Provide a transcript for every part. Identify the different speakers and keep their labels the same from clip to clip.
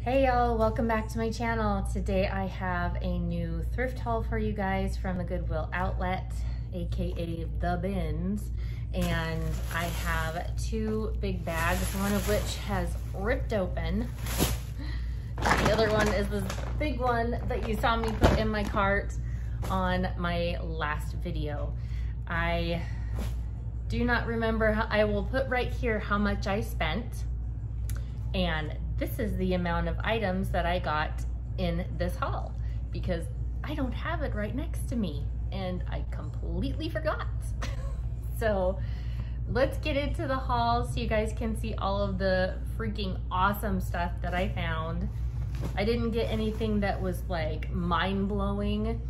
Speaker 1: Hey y'all, welcome back to my channel. Today I have a new thrift haul for you guys from the Goodwill Outlet, aka The Bins. And I have two big bags, one of which has ripped open. The other one is this big one that you saw me put in my cart on my last video. I do not remember how, I will put right here how much I spent. And this is the amount of items that I got in this haul because I don't have it right next to me and I completely forgot. So let's get into the haul so you guys can see all of the freaking awesome stuff that I found. I didn't get anything that was like mind-blowing,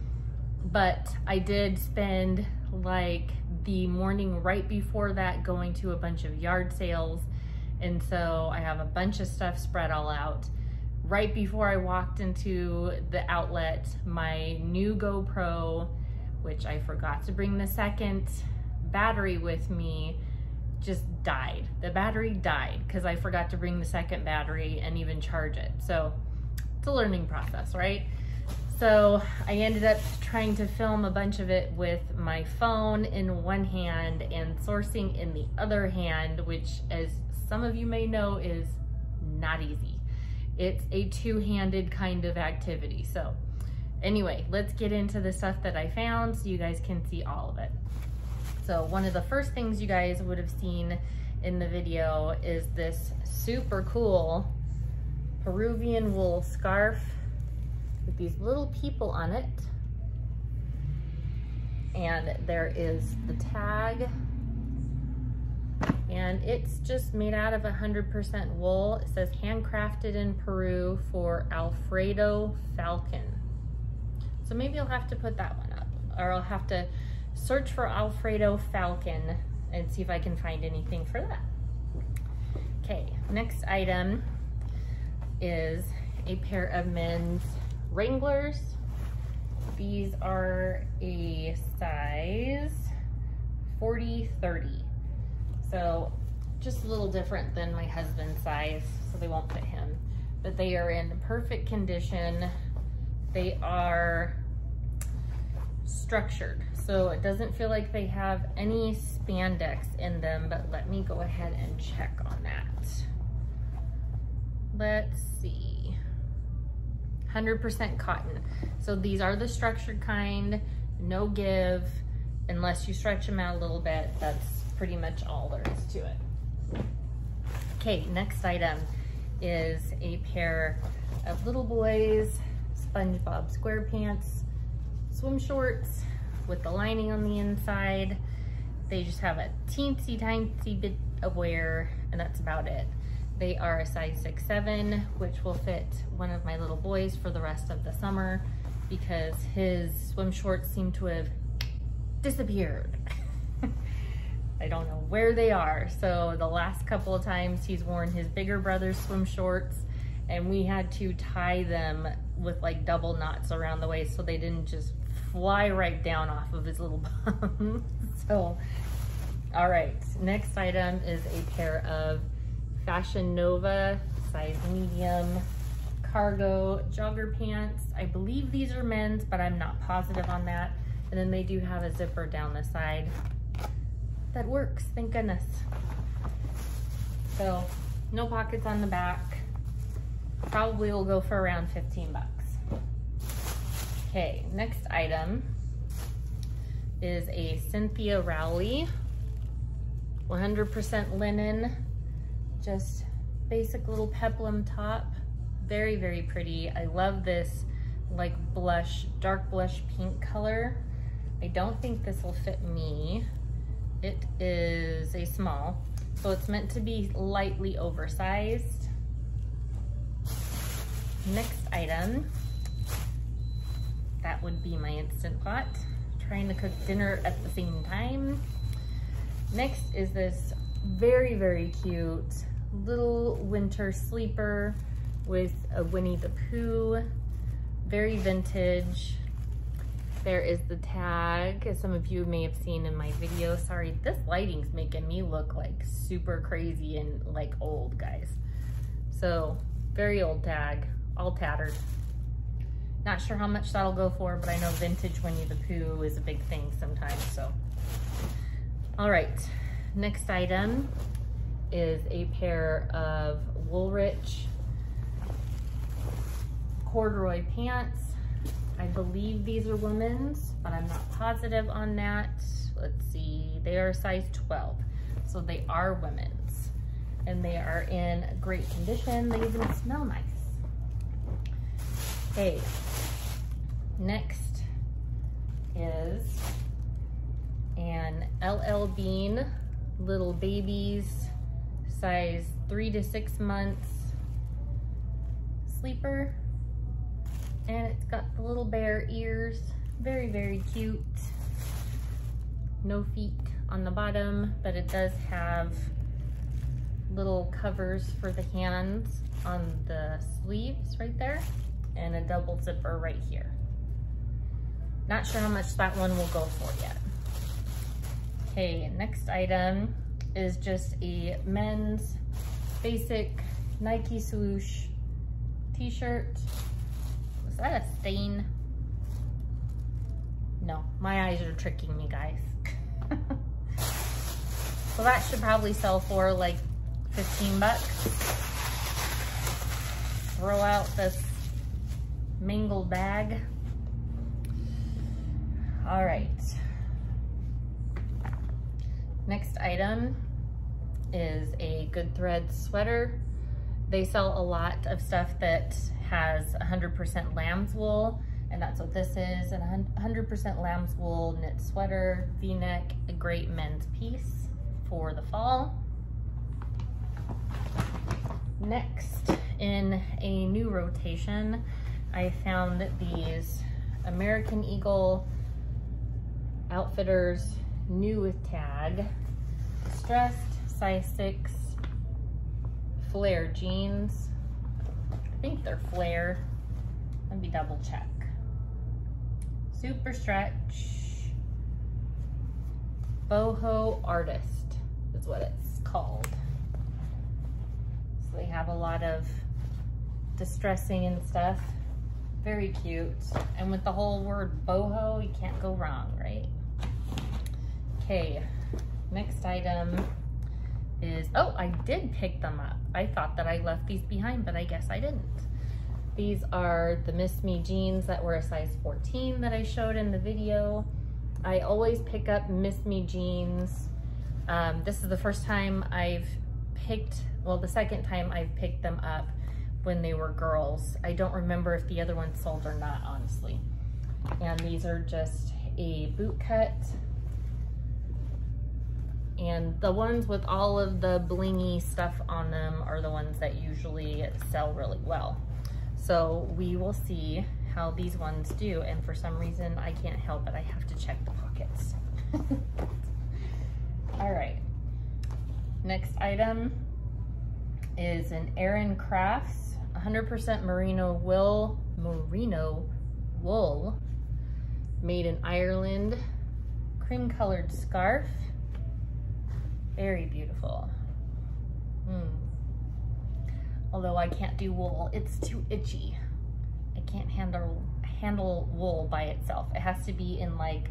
Speaker 1: but I did spend like the morning right before that going to a bunch of yard sales. And so I have a bunch of stuff spread all out. Right before I walked into the outlet, my new GoPro, which I forgot to bring the second battery with me, just died. The battery died because I forgot to bring the second battery and even charge it. So it's a learning process, right? So I ended up trying to film a bunch of it with my phone in one hand and sourcing in the other hand, which, as some of you may know, is not easy. It's a two-handed kind of activity. So anyway, let's get into the stuff that I found so you guys can see all of it. So one of the first things you guys would have seen in the video is this super cool Peruvian wool scarf with these little people on it. And there is the tag. And it's just made out of 100% wool. It says handcrafted in Peru for Alfredo Falcon. So maybe I'll have to put that one up, or I'll have to search for Alfredo Falcon and see if I can find anything for that. Okay, next item is a pair of men's Wranglers. These are a size 40-30. So just a little different than my husband's size, so they won't fit him. But they are in perfect condition. They are structured, so it doesn't feel like they have any spandex in them, but let me go ahead and check on that. Let's see. 100% cotton. So these are the structured kind, no give, unless you stretch them out a little bit. That's pretty much all there is to it. Okay, next item is a pair of little boys SpongeBob SquarePants swim shorts with the lining on the inside. They just have a teensy tiny bit of wear, and that's about it. They are a size 6'7", which will fit one of my little boys for the rest of the summer because his swim shorts seem to have disappeared. I don't know where they are. So the last couple of times he's worn his bigger brother's swim shorts and we had to tie them with like double knots around the waist so they didn't just fly right down off of his little bum. So, all right, next item is a pair of Fashion Nova size medium cargo jogger pants. I believe these are men's, but I'm not positive on that. And then they do have a zipper down the side. That works, thank goodness. So no pockets on the back. Probably will go for around 15 bucks. Okay, next item is a Cynthia Rowley, 100% linen, just basic little peplum top. Very, very pretty. I love this like blush, dark blush pink color. I don't think this will fit me. It is a small, so it's meant to be lightly oversized. Next item, that would be my Instant Pot. Trying to cook dinner at the same time. Next is this very, very cute little winter sleeper with a Winnie the Pooh, very vintage. There is the tag, as some of you may have seen in my video. Sorry, this lighting's making me look like super crazy and like old, guys. So Very old tag, all tattered. Not sure how much that'll go for, but I know vintage Winnie the Pooh is a big thing sometimes, so. All right, next item is a pair of Woolrich corduroy pants. I believe these are women's, but I'm not positive on that. Let's see, they are size 12, so they are women's, and they are in great condition. They even smell nice. Okay, next is an LL Bean little babies, size 3 to 6 months sleeper. And it's got the little bear ears. Very, very cute. No feet on the bottom, but it does have little covers for the hands on the sleeves right there, and a double zipper right here. Not sure how much that one will go for yet. Okay, next item is just a men's basic Nike swoosh t-shirt. Is that a stain? No, my eyes are tricking me, guys. So that should probably sell for like 15 bucks. Throw out this mangled bag. All right. Next item is a Good Thread sweater. They sell a lot of stuff that has 100% lambswool, and that's what this is, a 100% lambswool knit sweater, V-neck, a great men's piece for the fall. Next, in a new rotation, I found these American Eagle Outfitters new with tag, distressed, size 6, flare jeans. I think they're flare. Let me double check. Super stretch. Boho Artist is what it's called. So they have a lot of distressing and stuff. Very cute. And with the whole word boho, you can't go wrong, right? Okay, next item is, oh, I did pick them up. I thought that I left these behind, but I guess I didn't. These are the Miss Me jeans that were a size 14 that I showed in the video. I always pick up Miss Me jeans. This is the first time I've picked, well, the second time I've picked them up when they were girls. I don't remember if the other ones sold or not, honestly. And these are just a boot cut. And the ones with all of the blingy stuff on them are the ones that usually sell really well. So we will see how these ones do. And for some reason, I can't help it. I have to check the pockets. All right. Next item is an Erin Crafts 100% merino wool made in Ireland cream colored scarf. Very beautiful. Although I can't do wool, it's too itchy. I can't handle wool by itself. It has to be in like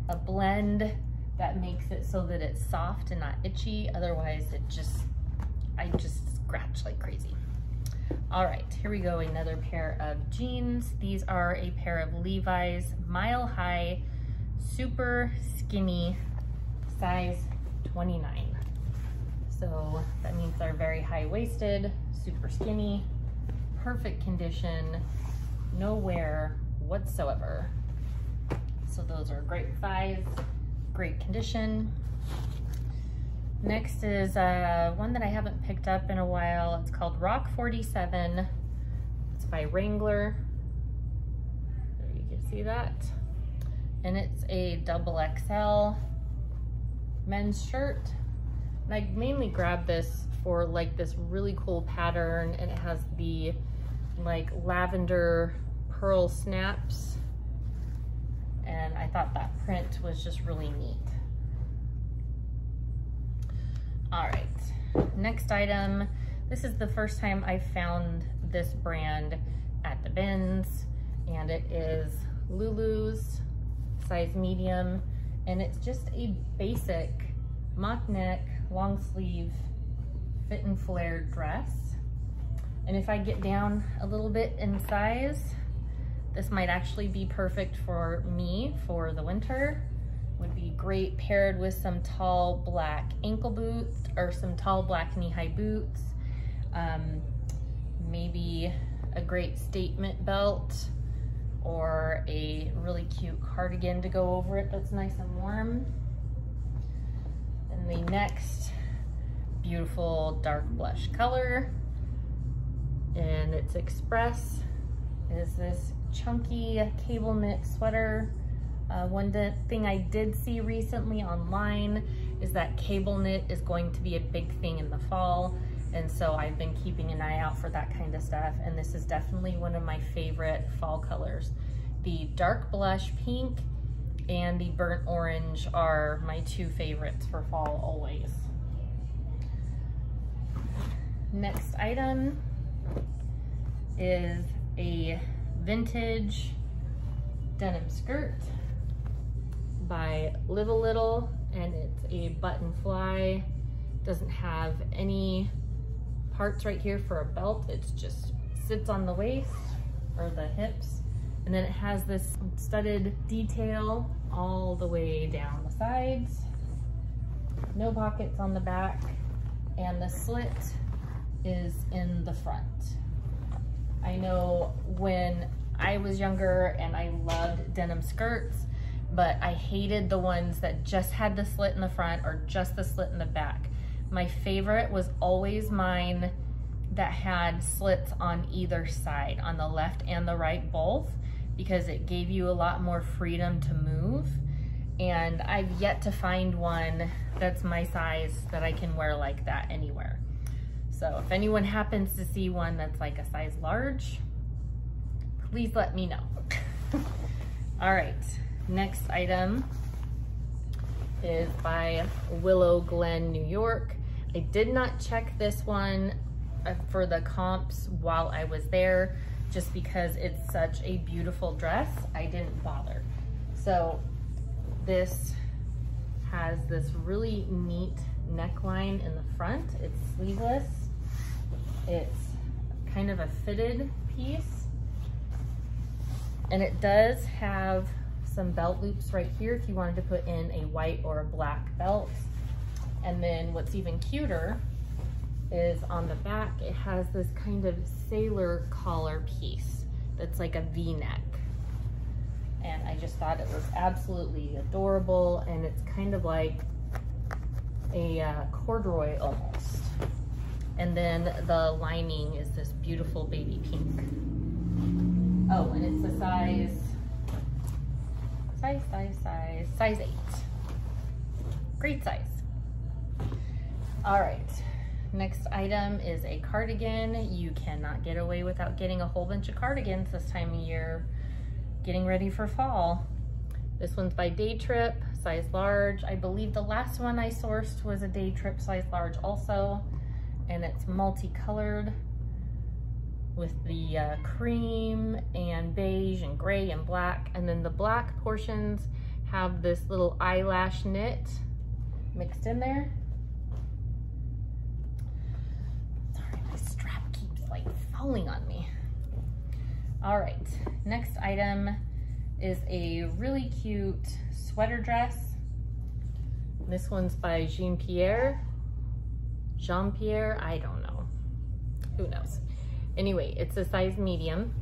Speaker 1: a blend that makes it so that it's soft and not itchy. Otherwise, I just scratch like crazy. All right, here we go, another pair of jeans. These are a pair of Levi's Mile High Super Skinny, size 29. So that means they're very high-waisted, super skinny, perfect condition, no wear whatsoever. So those are great size, great condition. Next is one that I haven't picked up in a while. It's called Rock 47. It's by Wrangler. There, you can see that. And it's a double XL men's shirt. And I mainly grabbed this for like this really cool pattern, and it has the like lavender pearl snaps. And I thought that print was just really neat. All right, next item. This is the first time I found this brand at the bins, and it is Lulu's, size medium, and it's just a basic mock neck, long sleeve, fit and flared dress. And if I get down a little bit in size, this might actually be perfect for me for the winter. Would be great paired with some tall black ankle boots or some tall black knee-high boots. Maybe a great statement belt or a really cute cardigan to go over it that's nice and warm. And the next beautiful dark blush color, and it's Express, is this chunky cable knit sweater. One thing I did see recently online is that cable knit is going to be a big thing in the fall, and so I've been keeping an eye out for that kind of stuff, and this is definitely one of my favorite fall colors. The dark blush pink and the burnt orange are my two favorites for fall always. Next item is a vintage denim skirt by Live a Little, and it's a button fly. Doesn't have any parts right here for a belt. It's just sits on the waist or the hips, and then it has this studded detail all the way down the sides. No pockets on the back, and the slit is in the front. I know when I was younger and I loved denim skirts, but I hated the ones that just had the slit in the front or just the slit in the back. My favorite was always mine that had slits on either side, on the left and the right both, because it gave you a lot more freedom to move. And I've yet to find one that's my size that I can wear like that anywhere. So if anyone happens to see one that's like a size large, please let me know. All right, next item is by Willow Glen, New York. I did not check this one for the comps while I was there, just because it's such a beautiful dress, I didn't bother. So this has this really neat neckline in the front. It's sleeveless. It's kind of a fitted piece, and it does have some belt loops right here if you wanted to put in a white or a black belt. And then what's even cuter is on the back, it has this kind of sailor collar piece that's like a V-neck. And I just thought it was absolutely adorable, and it's kind of like a corduroy almost. And then the lining is this beautiful baby pink. Oh, and it's a size 8. Great size. All right, next item is a cardigan. You cannot get away without getting a whole bunch of cardigans this time of year, getting ready for fall. This one's by Day Trip, size large. I believe the last one I sourced was a Day Trip size large also, and it's multicolored with the cream and beige and gray and black, and then the black portions have this little eyelash knit mixed in there. Sorry, my strap keeps like falling on me. All right, next item is a really cute sweater dress. This one's by Jean-Pierre, I don't know, who knows. Anyway, it's a size medium,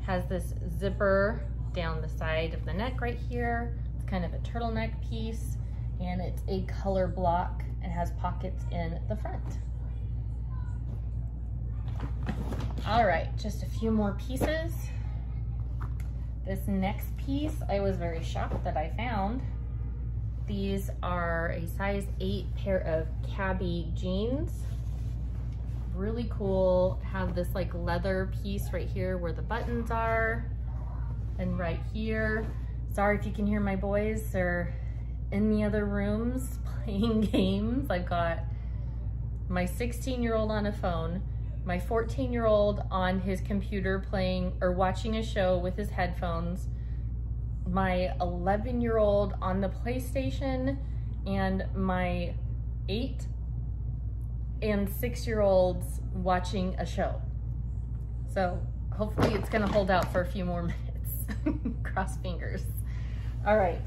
Speaker 1: has this zipper down the side of the neck right here. It's kind of a turtleneck piece, and it's a color block and has pockets in the front. All right, just a few more pieces. This next piece, I was very shocked that I found. These are a size 8 pair of cabbie jeans. Really cool. Have this like leather piece right here where the buttons are, and right here. Sorry if you can hear my boys, they're in the other rooms playing games. I've got my 16-year-old on a phone, my 14-year-old on his computer playing or watching a show with his headphones, my 11-year-old on the PlayStation, and my 8 and 6-year-olds watching a show. So hopefully it's gonna hold out for a few more minutes. Cross fingers. All right,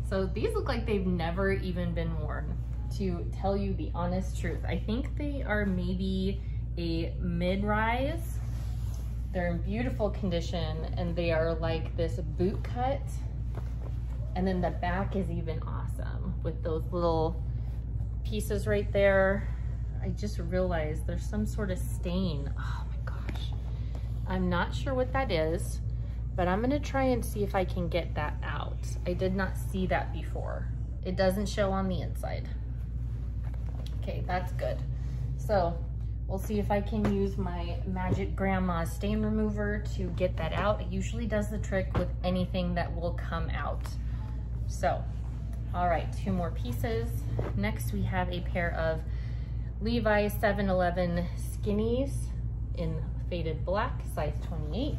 Speaker 1: so these look like they've never even been worn, to tell you the honest truth. I think they are maybe a mid-rise. They're in beautiful condition, and they are like this boot cut. And then the back is even awesome with those little pieces right there. I just realized there's some sort of stain. Oh my gosh. I'm not sure what that is, but I'm gonna try and see if I can get that out. I did not see that before. It doesn't show on the inside. Okay, that's good. So we'll see if I can use my Magic Grandma stain remover to get that out. It usually does the trick with anything that will come out. So, all right, 2 more pieces. Next, we have a pair of Levi 711 skinnies in faded black, size 28.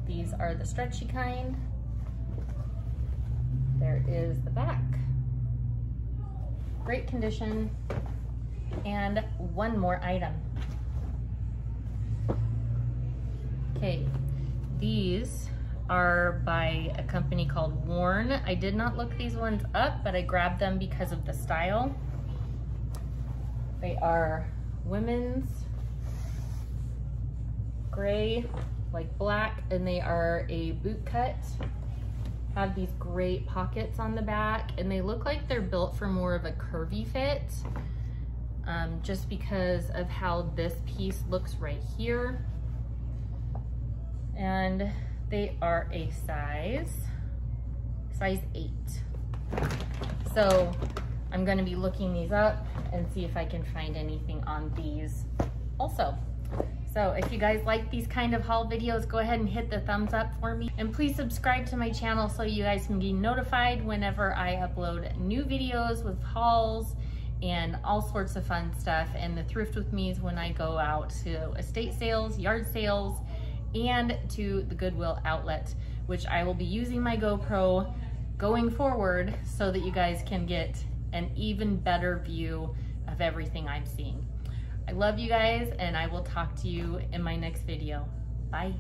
Speaker 1: These are the stretchy kind. There is the back. Great condition. And one more item. Okay, these are by a company called Worn. I did not look these ones up, but I grabbed them because of the style. They are women's gray, like black, and they are a boot cut. Have these great pockets on the back, and they look like they're built for more of a curvy fit, just because of how this piece looks right here. And they are a size 8. So I'm gonna be looking these up and see if I can find anything on these also. So if you guys like these kind of haul videos, go ahead and hit the thumbs up for me. And please subscribe to my channel so you guys can be notified whenever I upload new videos with hauls and all sorts of fun stuff. And the thrift with me is when I go out to estate sales, yard sales, and to the Goodwill Outlet, which I will be using my GoPro going forward so that you guys can get an even better view of everything I'm seeing. I love you guys, and I will talk to you in my next video. Bye.